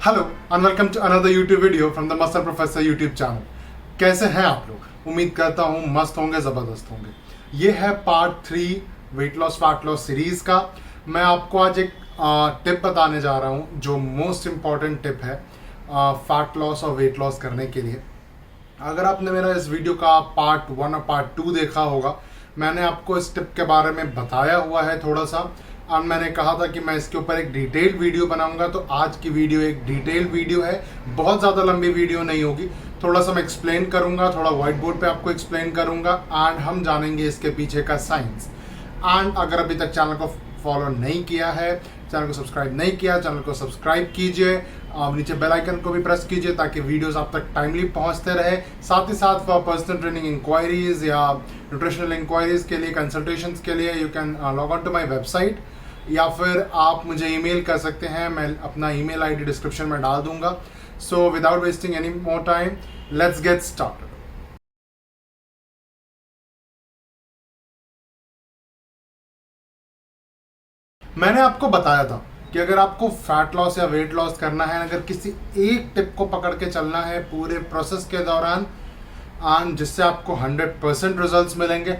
Hello and welcome to another YouTube video from the muscle professor YouTube channel. कैसे हैं आप लोग? उम्मीद करता हूँ मस्त होंगे, ज़बरदस्त होंगे। ये है part 3 weight loss fat loss series का। मैं आपको आज एक टिप बताने जा रहा हूँ जो मोस्ट इम्पॉर्टेंट टिप है फैट लॉस और वेट लॉस करने के लिए। अगर आपने मेरा इस वीडियो का पार्ट 1 और पार्ट 2 देखा होगा, मैंने आपको इस टिप के बारे में बताया हुआ है थोड़ा सा, और मैंने कहा था कि मैं इसके ऊपर एक डिटेल्ड वीडियो बनाऊंगा। तो आज की वीडियो एक डिटेल्ड वीडियो है, बहुत ज़्यादा लंबी वीडियो नहीं होगी। थोड़ा सा मैं एक्सप्लेन करूंगा, थोड़ा व्हाइट बोर्ड पे आपको एक्सप्लेन करूंगा एंड हम जानेंगे इसके पीछे का साइंस। एंड अगर अभी तक चैनल को फॉलो नहीं किया है, चैनल को सब्सक्राइब नहीं किया, चैनल को सब्सक्राइब कीजिए, नीचे बेल आइकन को भी प्रेस कीजिए ताकि वीडियोस आप तक टाइमली पहुंचते रहे। साथ ही साथ फॉर पर्सनल ट्रेनिंग इंक्वायरीज या न्यूट्रिशनल इंक्वायरीज के लिए, कंसल्टेशंस के लिए you can log on to my website, या फिर आप मुझे ईमेल कर सकते हैं। मैं अपना ईमेल आईडी डिस्क्रिप्शन में डाल दूंगा। So without wasting any more time, let's get started. मैंने आपको बताया था कि अगर आपको फैट लॉस या वेट लॉस करना है, अगर किसी एक टिप को पकड़ के चलना है पूरे प्रोसेस के दौरान, जिससे आपको 100% रिजल्ट्स मिलेंगे,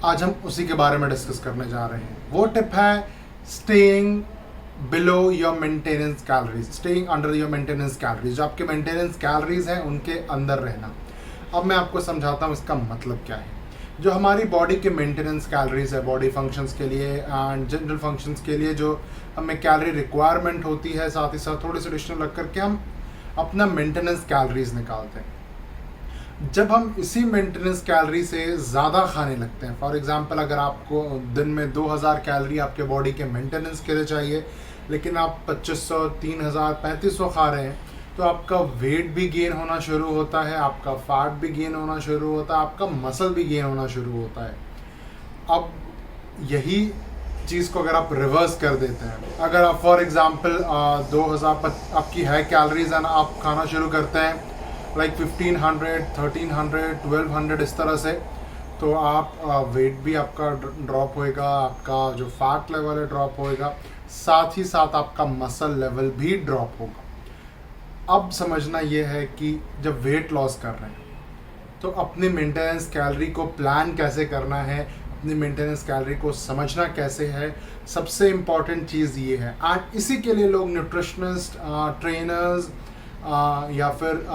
आज हम उसी के बारे में डिस्कस करने जा रहे हैं। वो टिप है staying below your maintenance calories, staying under your maintenance calories. जो आपके मेंटेनेंस कैलोरीज हैं उनके अंदर रहना। अब मैं आपको समझाता हूँ इसका मतलब क्या है। जो हमारी बॉडी के मेंटेनेंस कैलोरीज है, बॉडी फंक्शंस के लिए एंड जनरल फंक्शंस के लिए जो हमें कैलोरी रिक्वायरमेंट होती है, साथ ही साथ थोड़ी सी एडिशनल रख करके हम अपना मेंटेनेंस कैलोरीज निकालते हैं। जब हम इसी मेंटेनेंस कैलोरी से ज़्यादा खाने लगते हैं, फॉर एग्जांपल अगर आपको दिन में 2000 कैलोरी आपके बॉडी के मेंटेनेंस के लिए चाहिए, लेकिन आप 2500, 3000, 3500 खा रहे हैं, तो आपका वेट भी गेन होना शुरू होता है, आपका फैट भी गेन होना शुरू होता है, आपका मसल भी गेन होना शुरू होता है। अब यही चीज़ को अगर आप रिवर्स कर देते हैं, अगर आप फॉर एग्जांपल 2000 आपकी है कैलोरीज एंड आप खाना शुरू करते हैं लाइक 1500, 1300, 1200 इस तरह से, तो आप वेट भी आपका ड्रॉप होएगा, आपका जो फैट लेवल है ड्रॉप होएगा, साथ ही साथ आपका मसल लेवल भी ड्रॉप होगा। अब समझना ये है कि जब वेट लॉस कर रहे हैं तो अपनी मेंटेनेंस कैलोरी को प्लान कैसे करना है, अपनी मेंटेनेंस कैलोरी को समझना कैसे है, सबसे इम्पॉर्टेंट चीज़ ये है। एंड इसी के लिए लोग न्यूट्रिशनिस्ट, ट्रेनर्स या फिर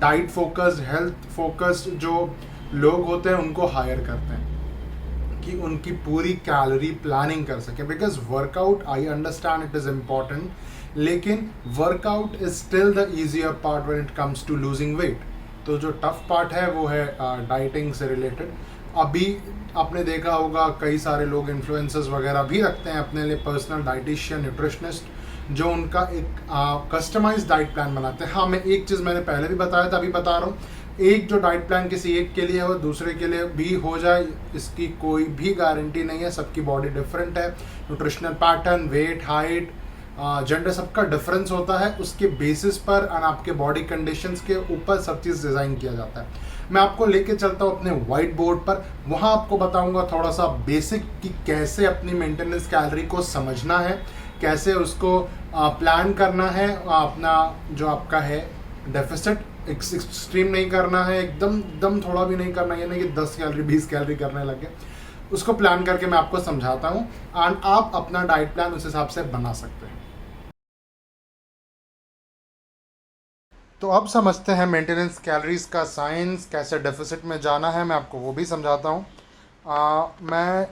डाइट फोकस्ड, हेल्थ फोकस्ड जो लोग होते हैं उनको हायर करते हैं कि उनकी पूरी कैलोरी प्लानिंग कर सकें। Because workout, I understand it is important, लेकिन workout is still the easier part when it comes to losing weight. तो जो टफ पार्ट है वो है डाइटिंग से रिलेटेड। अभी आपने देखा होगा कई सारे लोग इन्फ्लुएंसर्स वगैरह भी रखते हैं अपने लिए पर्सनल डाइटिशियन, न्यूट्रिशनिस्ट, जो उनका एक कस्टमाइज डाइट प्लान बनाते हैं। हाँ, मैं एक चीज़ मैंने पहले भी बताया था, अभी बता रहा हूँ, एक जो डाइट प्लान किसी एक के लिए है वो दूसरे के लिए भी हो जाए, इसकी कोई भी गारंटी नहीं है। सबकी बॉडी डिफरेंट है, nutritional pattern, weight, height, gender सबका डिफरेंस होता है। उसके बेसिस पर और आपके बॉडी कंडीशंस के ऊपर सब चीज़ डिज़ाइन किया जाता है। मैं आपको लेके चलता हूँ अपने वाइट बोर्ड पर, वहाँ आपको बताऊँगा थोड़ा सा बेसिक कि कैसे अपनी मेंटेनेंस कैलोरी को समझना है, कैसे उसको प्लान करना है, अपना जो आपका है डेफिसिट एक्सट्रीम नहीं करना है, एकदम थोड़ा भी नहीं करना है, यानी कि 10 कैलोरी 20 कैलोरी करने लगे, उसको प्लान करके मैं आपको समझाता हूँ एंड आप अपना डाइट प्लान उस हिसाब से बना सकते हैं। तो अब समझते हैं मेंटेनेंस कैलोरीज का साइंस, कैसे डेफिसिट में जाना है, मैं आपको वो भी समझाता हूँ। मैं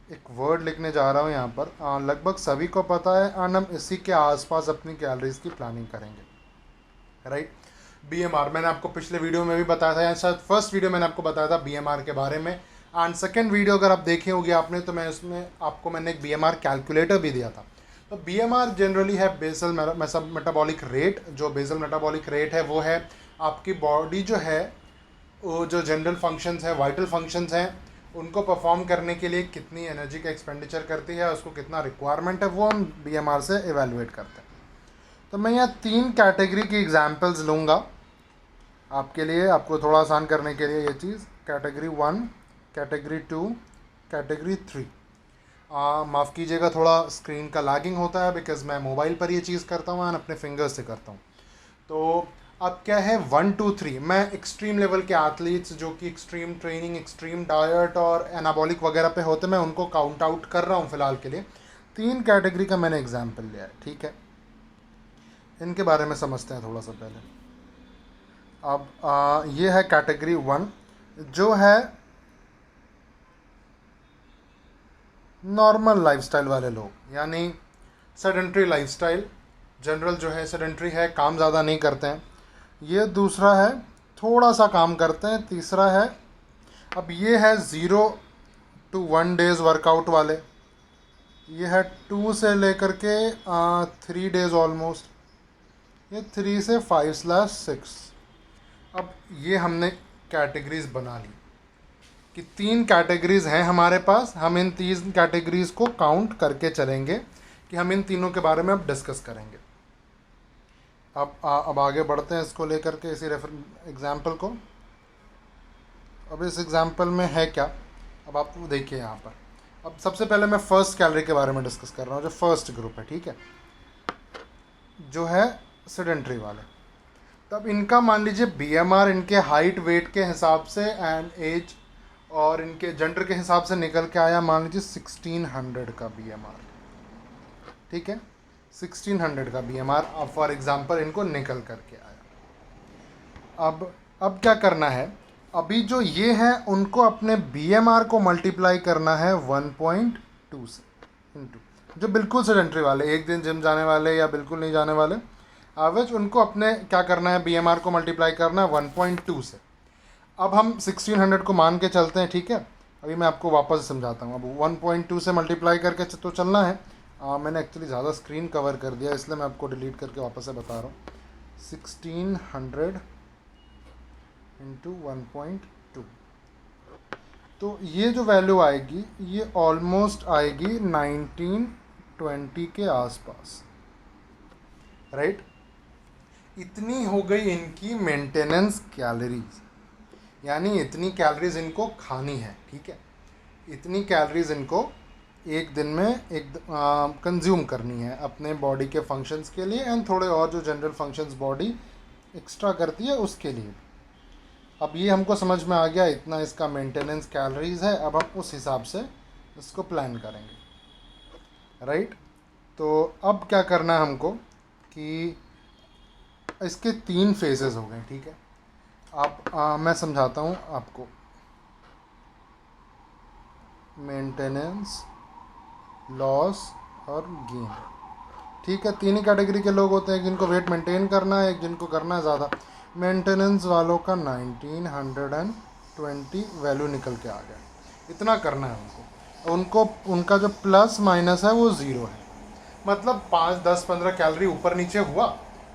एक वर्ड लिखने जा रहा हूँ यहाँ पर, लगभग सभी को पता है एंड हम इसी के आसपास अपनी कैलोरीज की प्लानिंग करेंगे, राइट। BMR मैंने आपको पिछले वीडियो में भी बताया था, या शायद फर्स्ट वीडियो मैंने आपको बताया था BMR के बारे में, एंड सेकेंड वीडियो अगर आप देखे होंगे आपने, तो मैं उसमें आपको मैंने एक BMR कैलकुलेटर भी दिया था। तो BMR जनरली है बेसल मेटाबॉलिक रेट। जो बेसल मेटाबॉलिक रेट है वो है आपकी बॉडी जो है वो जो जनरल फंक्शंस है, वाइटल फंक्शंस हैं, उनको परफॉर्म करने के लिए कितनी एनर्जी का एक्सपेंडिचर करती है, उसको कितना रिक्वायरमेंट है, वो हम BMR से एवेलुएट करते हैं। तो मैं यहाँ 3 कैटेगरी की एग्जांपल्स लूँगा आपके लिए, आपको थोड़ा आसान करने के लिए ये चीज़। Category 1, category 2, category 3। माफ़ कीजिएगा, थोड़ा स्क्रीन का लैगिंग होता है बिकॉज़ मैं मोबाइल पर ये चीज़ करता हूँ एंड अपने फिंगर्स से करता हूँ। तो अब क्या है, 1 2 3 मैं एक्सट्रीम लेवल के एथलीट्स जो कि एक्सट्रीम ट्रेनिंग, एक्सट्रीम डाइट और एनाबॉलिक वगैरह पे होते, मैं उनको काउंट आउट कर रहा हूँ फ़िलहाल के लिए। 3 कैटेगरी का मैंने एग्जाम्पल लिया है, ठीक है। इनके बारे में समझते हैं थोड़ा सा पहले। अब ये है कैटेगरी 1 जो है नॉर्मल लाइफस्टाइल वाले लोग, यानी सेडेंट्री लाइफस्टाइल, जनरल जो है सेडेंट्री है, काम ज़्यादा नहीं करते हैं। ये दूसरा है थोड़ा सा काम करते हैं। तीसरा है, अब ये है 0 to 1 डेज़ वर्कआउट वाले। ये है 2 से लेकर के 3 डेज़ ऑलमोस्ट। ये 3 से 5/6। अब ये हमने कैटेगरीज बना ली कि 3 कैटेगरीज हैं हमारे पास। हम इन 3 कैटेगरीज को काउंट करके चलेंगे कि हम इन तीनों के बारे में अब डिस्कस करेंगे। अब आगे बढ़ते हैं इसको लेकर के, इसी एग्जाम्पल को। अब इस एग्जाम्पल में है क्या, अब आप देखिए यहाँ पर। अब सबसे पहले मैं फर्स्ट कैलोरी के बारे में डिस्कस कर रहा हूँ, जो फर्स्ट ग्रुप है, ठीक है, जो है सेडेंट्री वाले। तब इनका मान लीजिए बीएमआर इनके हाइट वेट के हिसाब से एंड एज और इनके जेंडर के हिसाब से निकल के आया, मान लीजिए 1600 का बीएमआर, ठीक है, 1600 का बीएमआर अब फॉर एग्जांपल इनको निकल करके आया। अब क्या करना है, अभी जो ये है उनको अपने बीएमआर को मल्टीप्लाई करना है 1.2 से इंटू, जो बिल्कुल सेडेंट्री वाले, एक दिन जिम जाने वाले या बिल्कुल नहीं जाने वाले एवरेज, उनको अपने क्या करना है, बीएमआर को मल्टीप्लाई करना है 1.2 से। अब हम 1600 को मान के चलते हैं, ठीक है। अभी मैं आपको वापस समझाता हूँ। अब 1.2 से मल्टीप्लाई करके तो चलना है। मैंने एक्चुअली ज़्यादा स्क्रीन कवर कर दिया, इसलिए मैं आपको डिलीट करके वापस से बता रहा हूँ। 1600 इंटू 1.2, तो ये जो वैल्यू आएगी ये ऑलमोस्ट आएगी 1920 के आसपास, राइट। इतनी हो गई इनकी मेंटेनेंस कैलोरीज, यानी इतनी कैलोरीज इनको खानी है, ठीक है। इतनी कैलोरीज इनको एक दिन में कंज्यूम करनी है अपने बॉडी के फंक्शंस के लिए एंड थोड़े और जो जनरल फंक्शंस बॉडी एक्स्ट्रा करती है उसके लिए। अब ये हमको समझ में आ गया, इतना इसका मेंटेनेंस कैलोरीज है। अब हम उस हिसाब से इसको प्लान करेंगे, राइट। तो अब क्या करना है हमको कि इसके 3 फेजेस हो गए, ठीक है। अब मैं समझाता हूँ आपको। मेंटेनेंस, लॉस और गेन, ठीक है। 3 ही कैटेगरी के लोग होते हैं, जिनको वेट मेंटेन करना है, एक जिनको करना है ज़्यादा। मेंटेनेंस वालों का 1920 वैल्यू निकल के आ गया। इतना करना है उनको। उनका जो प्लस माइनस है वो 0 है, मतलब 5 10 15 कैलोरी ऊपर नीचे हुआ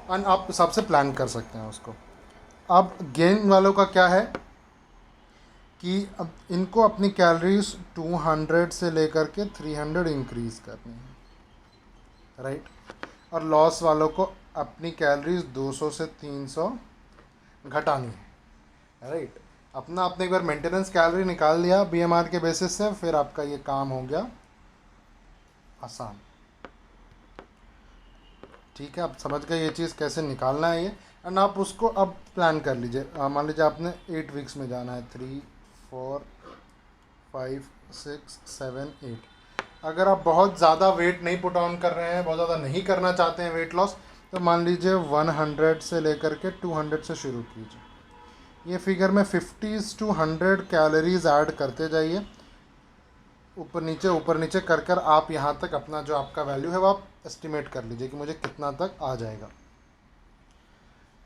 और आप हिसाब से प्लान कर सकते हैं उसको। अब गेन वालों का क्या है कि अब इनको अपनी कैलोरीज 200 से लेकर के 300 इंक्रीज़ करनी है, राइट। और लॉस वालों को अपनी कैलोरीज 200 से 300 घटानी है, राइट। अपना आपने एक बार मेंटेनेंस कैलोरी निकाल लिया बीएमआर के बेसिस से, फिर आपका ये काम हो गया आसान, ठीक है। आप समझ गए ये चीज़ कैसे निकालना है ये, एंड आप उसको अब प्लान कर लीजिए। मान लीजिए आपने 8 वीक्स में जाना है, 3 4 5 6 7 8। अगर आप बहुत ज़्यादा वेट नहीं पुट ऑन कर रहे हैं, बहुत ज़्यादा नहीं करना चाहते हैं वेट लॉस, तो मान लीजिए 100 से लेकर के 200 से शुरू कीजिए। ये फिगर में 50 to 100 कैलोरीज ऐड करते जाइए, ऊपर नीचे कर कर आप यहाँ तक अपना जो आपका वैल्यू है वो आप एस्टिमेट कर लीजिए कि मुझे कितना तक आ जाएगा।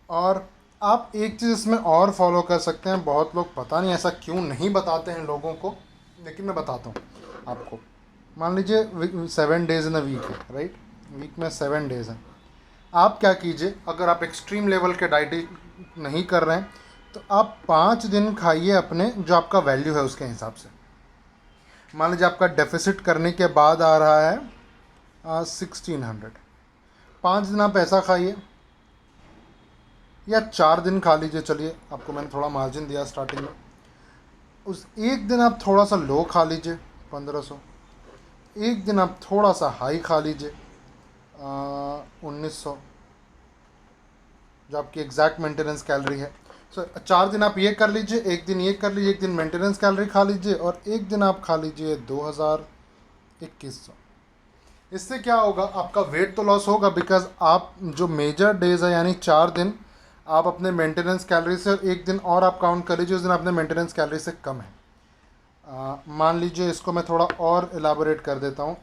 और आप एक चीज़ इसमें और फॉलो कर सकते हैं, बहुत लोग पता नहीं ऐसा क्यों नहीं बताते हैं लोगों को, लेकिन मैं बताता हूँ आपको। मान लीजिए 7 डेज़ इन अ वीक है, राइट। वीक में 7 डेज़ हैं। आप क्या कीजिए, अगर आप एक्सट्रीम लेवल के डाइट नहीं कर रहे हैं तो आप 5 दिन खाइए अपने जो आपका वैल्यू है उसके हिसाब से। मान लीजिए आपका डेफिसिट करने के बाद आ रहा है 1600, 5 दिन आप ऐसा खाइए, या 4 दिन खा लीजिए। चलिए, आपको मैंने थोड़ा मार्जिन दिया स्टार्टिंग में। उस एक दिन आप थोड़ा सा लो खा लीजिए 1500, एक दिन आप थोड़ा सा हाई खा लीजिए 1900, जो आपकी एग्जैक्ट मेंटेनेंस कैलोरी है। सो 4 दिन आप ये कर लीजिए, एक दिन ये कर लीजिए, एक दिन मेंटेनेंस कैलोरी खा लीजिए और एक दिन आप खा लीजिए 2100। इससे क्या होगा, आपका वेट तो लॉस होगा बिकॉज आप जो मेजर डेज है यानी 4 दिन आप अपने मेंटेनेंस कैलोरी से, और एक दिन और आप काउंट कर लीजिए उस दिन अपने मेंटेनेंस कैलोरी से कम है। मान लीजिए, इसको मैं थोड़ा और एलाबोरेट कर देता हूँ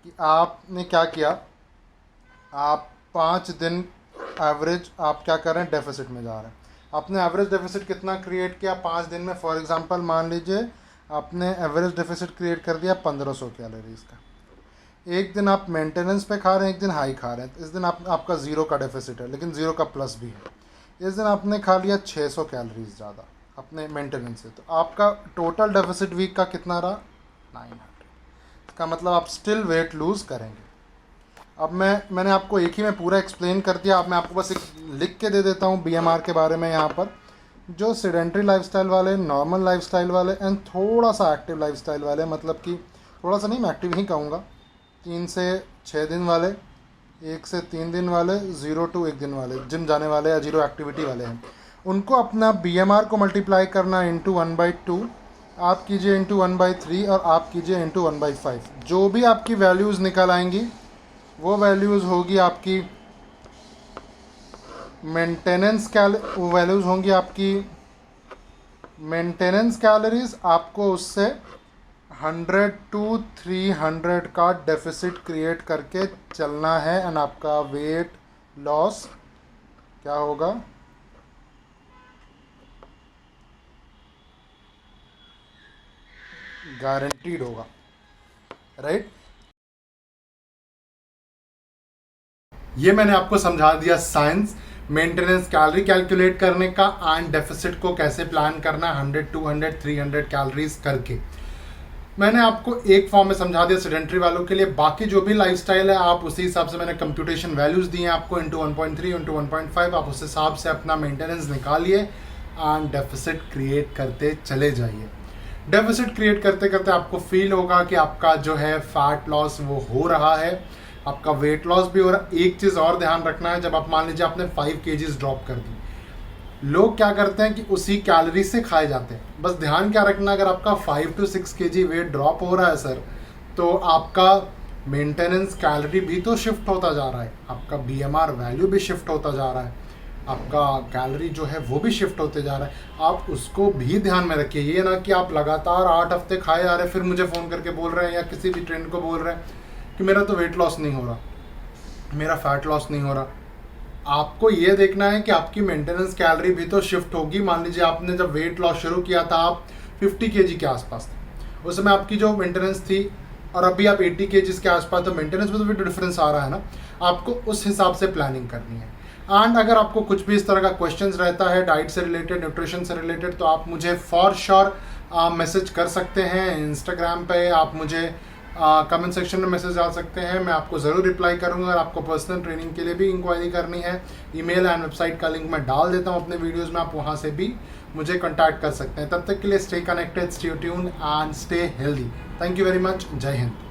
कि आपने क्या किया, आप 5 दिन एवरेज आप क्या कर रहे हैं, डेफिसिट में जा रहे हैं। आपने एवरेज डेफिसिट कितना क्रिएट किया 5 दिन में, फॉर एग्जांपल मान लीजिए आपने एवरेज डेफिसिट क्रिएट कर दिया 1500 कैलोरीज का। एक दिन आप मेंटेनेंस पे खा रहे हैं, एक दिन हाई खा रहे हैं, तो इस दिन आपका 0 का डेफिसिट है, लेकिन 0 का प्लस भी है। इस दिन आपने खा लिया 600 कैलोरीज ज़्यादा अपने मेंटेनेंस से, तो आपका टोटल डेफिसिट वीक का कितना रहा, 900। इसका मतलब आप स्टिल वेट लूज़ करेंगे। अब मैंने आपको एक ही में पूरा एक्सप्लेन कर दिया। अब मैं आपको बस एक लिख के दे देता हूँ BMR के बारे में। यहाँ पर जो सेडेंट्री लाइफस्टाइल वाले, नॉर्मल लाइफस्टाइल वाले एंड थोड़ा सा एक्टिव लाइफस्टाइल वाले, मतलब कि थोड़ा सा नहीं, मैं एक्टिव ही कहूँगा, 3 से 6 दिन वाले, 1 से 3 दिन वाले, 0 to 1 दिन वाले, जिम जाने वाले या 0 एक्टिविटी वाले हैं, उनको अपना BMR को मल्टीप्लाई करना इंटू 1/2, आप कीजिए इंटू 1/3 और आप कीजिए इंटू 1/5। जो भी आपकी वैल्यूज़ निकल आएंगी वो वैल्यूज़ होगी आपकी मेंटेनेंस वैल्यूज़ होंगी आपकी मेंटेनेंस कैलोरीज। आपको उससे 100 to 300 का डेफिसिट क्रिएट करके चलना है एंड आपका वेट लॉस क्या होगा, गारंटीड होगा, राइट। ये मैंने आपको समझा दिया साइंस मेंटेनेंस कैलोरी कैलकुलेट करने का एंड डेफिसिट को कैसे प्लान करना 100, 200, 300 कैलोरीज करके। मैंने आपको एक फॉर्म में समझा दिया सेडेंट्री वालों के लिए। बाकी जो भी लाइफस्टाइल है आप उसी हिसाब से, मैंने कंप्यूटेशन वैल्यूज दी हैं आपको इंटू 1.3 इंटू 1.5, आप उस हिसाब से अपना मेंटेनेंस निकालिए एंड डेफिसिट क्रिएट करते चले जाइए। डेफिसिट क्रिएट करते करते आपको फील होगा कि आपका जो है फैट लॉस वो हो रहा है, आपका वेट लॉस भी हो रहा है। एक चीज़ और ध्यान रखना है, जब आप मान लीजिए आपने 5 kgs ड्रॉप कर दी, लोग क्या करते हैं कि उसी कैलोरी से खाए जाते हैं। बस ध्यान क्या रखना, अगर आपका 5 to 6 kg वेट ड्रॉप हो रहा है सर, तो आपका मेंटेनेंस कैलोरी भी तो शिफ्ट होता जा रहा है, आपका BMR वैल्यू भी शिफ्ट होता जा रहा है, आपका कैलोरी जो है वो भी शिफ्ट होते जा रहा है। आप उसको भी ध्यान में रखिए। ये ना कि आप लगातार 8 हफ्ते खाए आ रहे हैं, फिर मुझे फ़ोन करके बोल रहे हैं या किसी भी ट्रेंड को बोल रहे हैं कि मेरा तो वेट लॉस नहीं हो रहा, मेरा फैट लॉस नहीं हो रहा। आपको ये देखना है कि आपकी मेंटेनेंस कैलोरी भी तो शिफ्ट होगी। मान लीजिए आपने जब वेट लॉस शुरू किया था आप 50 kg के आसपास थे, उस समय आपकी जो मेंटेनेंस थी, और अभी आप 80 kg के आसपास, तो मेंटेनेंस में तो भी डिफरेंस आ रहा है ना। आपको उस हिसाब से प्लानिंग करनी है। एंड अगर आपको कुछ भी इस तरह का क्वेश्चंस रहता है डाइट से रिलेटेड, न्यूट्रिशन से रिलेटेड, तो आप मुझे फॉर श्योर मैसेज कर सकते हैं इंस्टाग्राम पे। आप मुझे कमेंट सेक्शन में मैसेज डाल सकते हैं, मैं आपको ज़रूर रिप्लाई करूंगा। अगर आपको पर्सनल ट्रेनिंग के लिए भी इंक्वायरी करनी है, ईमेल एंड वेबसाइट का लिंक मैं डाल देता हूं अपने वीडियोस में, आप वहां से भी मुझे कांटेक्ट कर सकते हैं। तब तक के लिए stay connected, stay tuned and stay healthy. Thank you very much. जय हिंद।